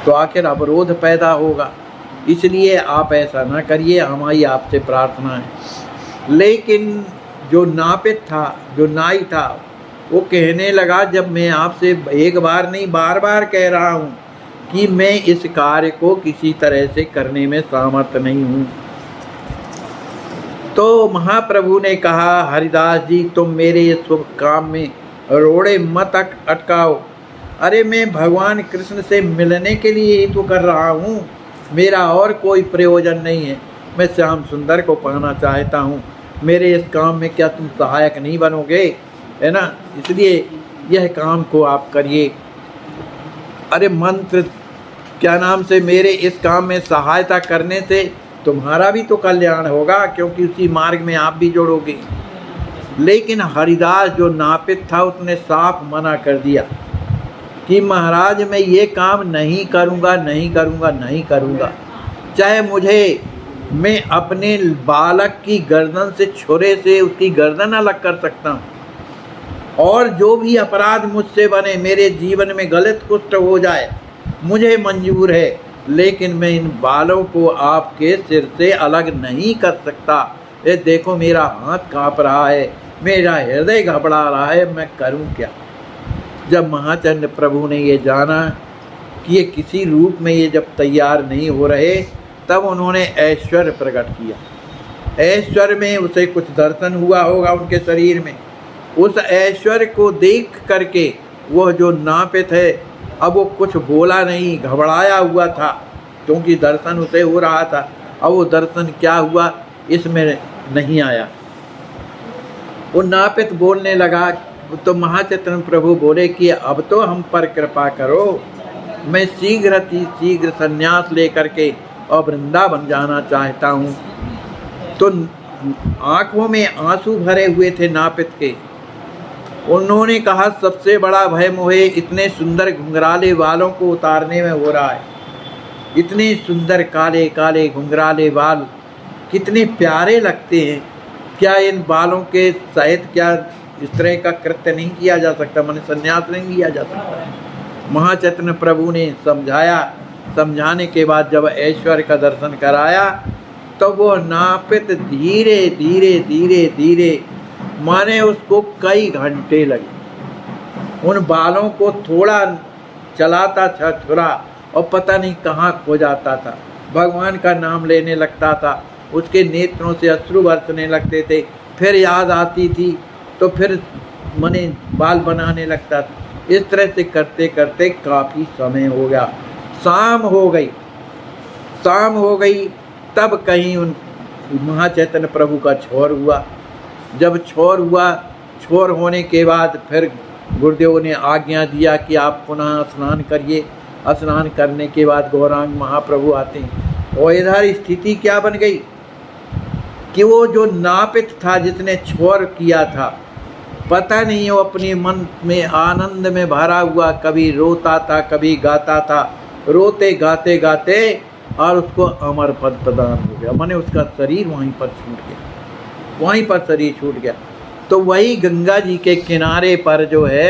तो आखिर अवरोध पैदा होगा। इसलिए आप ऐसा ना करिए, हमारी आपसे प्रार्थना है। लेकिन जो नापित था, जो नाई था, वो कहने लगा, जब मैं आपसे एक बार नहीं बार बार कह रहा हूँ कि मैं इस कार्य को किसी तरह से करने में सामर्थ नहीं हूँ। तो महाप्रभु ने कहा, हरिदास जी तुम मेरे इस शुभ काम में रोड़े मत अटकाओ। अरे मैं भगवान कृष्ण से मिलने के लिए ही तो कर रहा हूँ, मेरा और कोई प्रयोजन नहीं है। मैं श्याम सुंदर को पाना चाहता हूँ, मेरे इस काम में क्या तुम सहायक नहीं बनोगे, है ना? इसलिए यह काम को आप करिए। अरे मंत्र क्या नाम से मेरे इस काम में सहायता करने से तुम्हारा भी तो कल्याण होगा, क्योंकि उसी मार्ग में आप भी जोड़ोगे। लेकिन हरिदास जो नापित था उसने साफ मना कर दिया कि महाराज मैं ये काम नहीं करूँगा, नहीं करूँगा, नहीं करूँगा। चाहे मैं अपने बालक की गर्दन से छुरे से उसकी गर्दन अलग कर सकता हूँ, और जो भी अपराध मुझसे बने, मेरे जीवन में गलत कुछ हो जाए, मुझे मंजूर है, लेकिन मैं इन बालों को आपके सिर से अलग नहीं कर सकता। ये देखो मेरा हाथ काँप रहा है, मेरा हृदय घबरा रहा है, मैं करूं क्या? जब महाचंद्र प्रभु ने ये जाना कि ये किसी रूप में ये जब तैयार नहीं हो रहे, तब उन्होंने ऐश्वर्य प्रकट किया। ऐश्वर्य में उसे कुछ दर्शन हुआ होगा उनके शरीर में। उस ऐश्वर्य को देख करके वह जो नापित है, अब वो कुछ बोला नहीं, घबराया हुआ था, क्योंकि दर्शन उसे हो रहा था। अब वो दर्शन क्या हुआ इसमें नहीं आया। वो नापित बोलने लगा तो महाचंद्र प्रभु बोले कि अब तो हम पर कृपा करो, मैं शीघ्र संन्यास लेकर के और वृंदावन जाना चाहता हूँ। तो आंखों में आंसू भरे हुए थे नापित के। उन्होंने कहा, सबसे बड़ा भय मुझे इतने सुंदर घुंघराले बालों को उतारने में हो रहा है। इतने सुंदर काले काले घुंघराले बाल कितने प्यारे लगते हैं, क्या इन बालों के सहित क्या इस तरह का कृत्य नहीं किया जा सकता, माने संन्यास नहीं लिया जा सकता? महाचंद्र प्रभु ने समझाया। समझाने के बाद जब ऐश्वर्य का दर्शन कराया, तो वो नापित धीरे धीरे धीरे धीरे, माने उसको कई घंटे लगे, उन बालों को थोड़ा चलाता था छुरा, और पता नहीं कहाँ खो जाता था। भगवान का नाम लेने लगता था, उसके नेत्रों से अश्रु बरसने लगते थे, फिर याद आती थी तो फिर मने बाल बनाने लगता था। इस तरह से करते करते काफ़ी समय हो गया। शाम हो गई, तब कहीं उन महाचैतन्य प्रभु का छोर हुआ। जब छोर होने के बाद फिर गुरुदेव ने आज्ञा दिया कि आप पुनः स्नान करिए। स्नान करने के बाद गौरांग महाप्रभु आते हैं, और इधर स्थिति क्या बन गई कि वो जो नापित था, जिसने छोर किया था, पता नहीं वो अपने मन में आनंद में भरा हुआ कभी रोता था, कभी गाता था, रोते गाते गाते, और उसको अमर पद प्रदान हो गया। माने उसका शरीर वहीं पर छूट गया। तो वही गंगा जी के किनारे पर जो है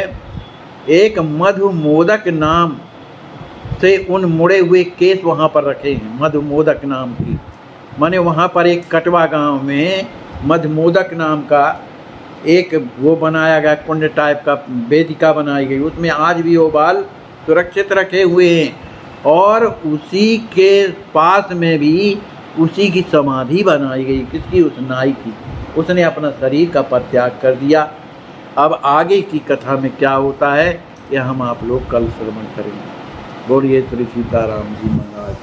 एक मधुमोदक नाम से उन मुड़े हुए केस वहाँ पर रखे हैं, मधुमोदक नाम की। माने वहाँ पर एक कटवा गांव में मधुमोदक नाम का एक वो बनाया गया, कुंड टाइप का वेदिका बनाई गई, उसमें आज भी वो बाल सुरक्षित रखे हुए हैं। और उसी के पास में भी उसी की समाधि बनाई गई। किसकी? उस नाई की। उसने अपना शरीर का परित्याग कर दिया। अब आगे की कथा में क्या होता है, यह हम आप लोग कल श्रवण करेंगे। बोलिए श्री सीताराम जी महाराज।